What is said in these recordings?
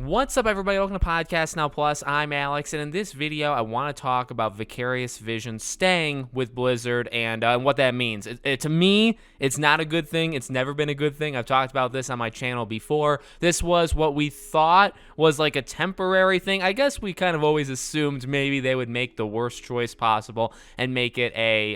What's up, everybody? Welcome to Podcast Now Plus. I'm Alex, and in this video, I want to talk about Vicarious Visions staying with Blizzard and what that means. To me, it's not a good thing. It's never been a good thing. I've talked about this on my channel before. This was what we thought was like a temporary thing. I guess we kind of always assumed maybe they would make the worst choice possible and make it a,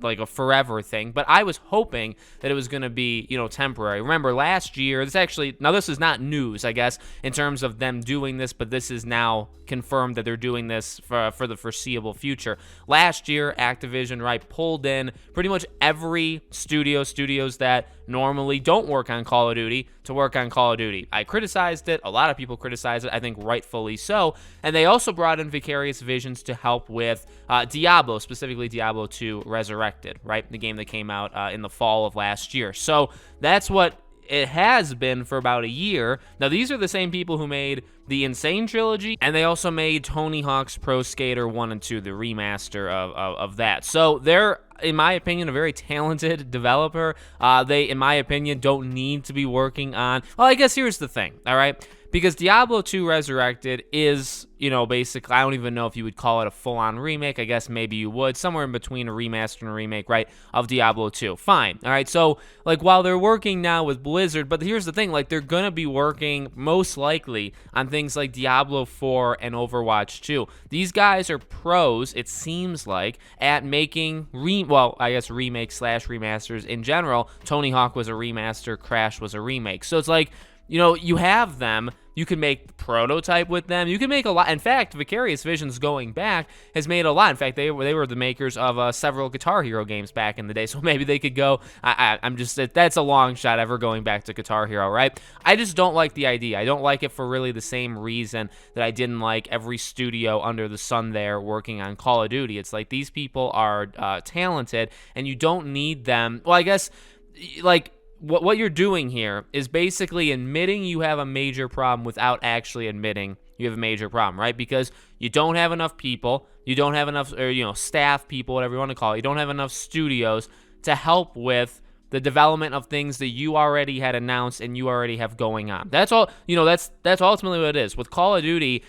like a forever thing. But I was hoping that it was going to be, temporary. Remember, last year, this is not news, I guess, in terms of them doing this, but this is now confirmed that they're doing this for the foreseeable future. Last year, Activision, pulled in pretty much every studios that normally don't work on Call of Duty to work on Call of Duty. I criticized it. A lot of people criticized it, I think rightfully so. And they also brought in Vicarious Visions to help with Diablo, specifically Diablo 2 Resurrected, the game that came out in the fall of last year. So that's what it has been for about a year. Now, these are the same people who made the Insane trilogy, and they also made Tony Hawk's Pro Skater 1 and 2, the remaster of that. So they're, in my opinion, a very talented developer. They, in my opinion, don't need to be working on... Well, I guess here's the thing, all right? Because Diablo 2 Resurrected is, basically, I don't even know if you would call it a full-on remake. I guess maybe you would. Somewhere in between a remaster and a remake, of Diablo 2. Fine. All right, so, while they're working now with Blizzard, but here's the thing, they're going to be working, most likely, on things like Diablo 4 and Overwatch 2. These guys are pros, it seems like, at making, remakes / remasters in general. Tony Hawk was a remaster, Crash was a remake. So it's like, you have them. You can make prototype with them. You can make a lot. In fact, Vicarious Visions going back has made a lot. In fact, they were the makers of several Guitar Hero games back in the day. So maybe they could go. That's a long shot ever going back to Guitar Hero, right? I just don't like the idea. I don't like it for really the same reason that I didn't like every studio under the sun there working on Call of Duty. It's like these people are talented, and you don't need them. Well, I guess what you're doing here is basically admitting you have a major problem without actually admitting you have a major problem, right? Because you don't have enough people, you don't have enough, staff people, whatever you want to call it. You don't have enough studios to help with the development of things that you already had announced and you already have going on. That's all, that's ultimately what it is. With Call of Duty,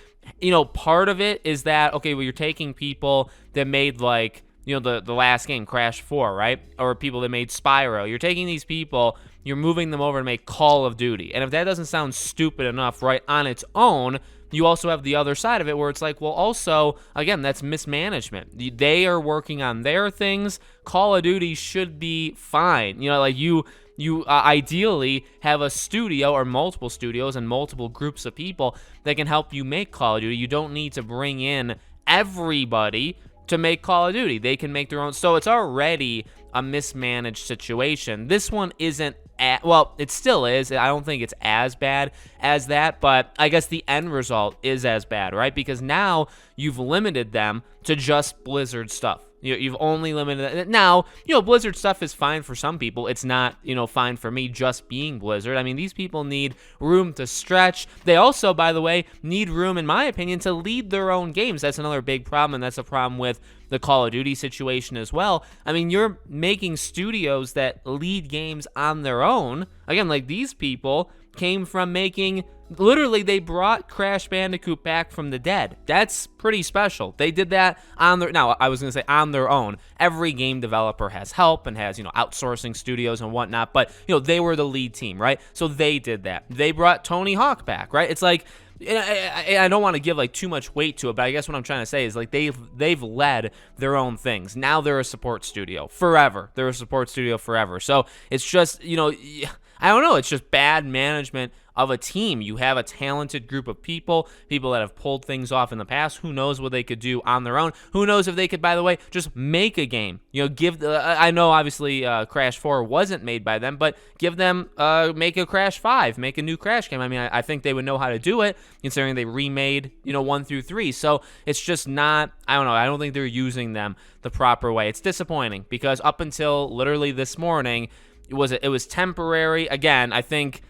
part of it is that, okay, well, you're taking people that made the last game, Crash 4, right? Or people that made Spyro. You're taking these people, you're moving them over to make Call of Duty. And if that doesn't sound stupid enough, on its own, you also have the other side of it where it's like, well, also, again, that's mismanagement. They are working on their things. Call of Duty should be fine. You ideally have a studio or multiple studios and multiple groups of people that can help you make Call of Duty. You don't need to bring in everybody to make Call of Duty. They can make their own. So it's already a mismanaged situation. This one isn't, it still is. I don't think it's as bad as that, but I guess the end result is as bad, right? Because now you've limited them to just Blizzard stuff. You've only limited it. Now, Blizzard stuff is fine for some people. It's not, fine for me just being Blizzard. I mean, these people need room to stretch. They also, by the way, need room, in my opinion, to lead their own games. That's another big problem, and that's a problem with the Call of Duty situation as well. I mean, you're making studios that lead games on their own. Again, these people came from making... Literally, they brought Crash Bandicoot back from the dead. That's pretty special. They did that on their... Now, I was going to say on their own. Every game developer has help and has, outsourcing studios and whatnot. But, they were the lead team, right? So they did that. They brought Tony Hawk back, right? It's like... I don't want to give too much weight to it, but I guess what I'm trying to say is they've led their own things. Now they're a support studio forever. They're a support studio forever. So it's just, I don't know. It's just bad management of a team. You have a talented group of people that have pulled things off in the past. Who knows what they could do on their own? Who knows if they could, by the way, just make a game? I know obviously Crash 4 wasn't made by them, but give them, make a Crash 5, make a new Crash game. I mean, I think they would know how to do it, considering they remade, 1 through 3. So it's just not, I don't know, I don't think they're using them the proper way. It's disappointing because up until literally this morning, it was temporary. Again, I think,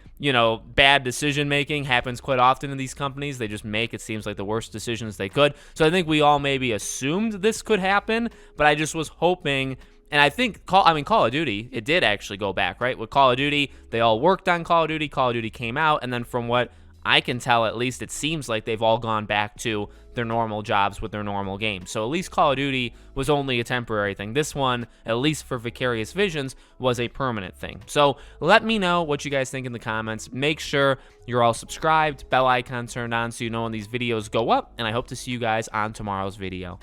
bad decision making happens quite often in these companies. They just make, it seems like, the worst decisions they could. So I think we all maybe assumed this could happen, but I just was hoping, and I think Call of Duty, it did actually go back, right? With Call of Duty, they all worked on Call of Duty. Call of Duty came out, and then from what I can tell, at least it seems like they've all gone back to their normal jobs with their normal games. So at least Call of Duty was only a temporary thing. This one, at least for Vicarious Visions, was a permanent thing. So let me know what you guys think in the comments. Make sure you're all subscribed, bell icon turned on so you know when these videos go up, and I hope to see you guys on tomorrow's video.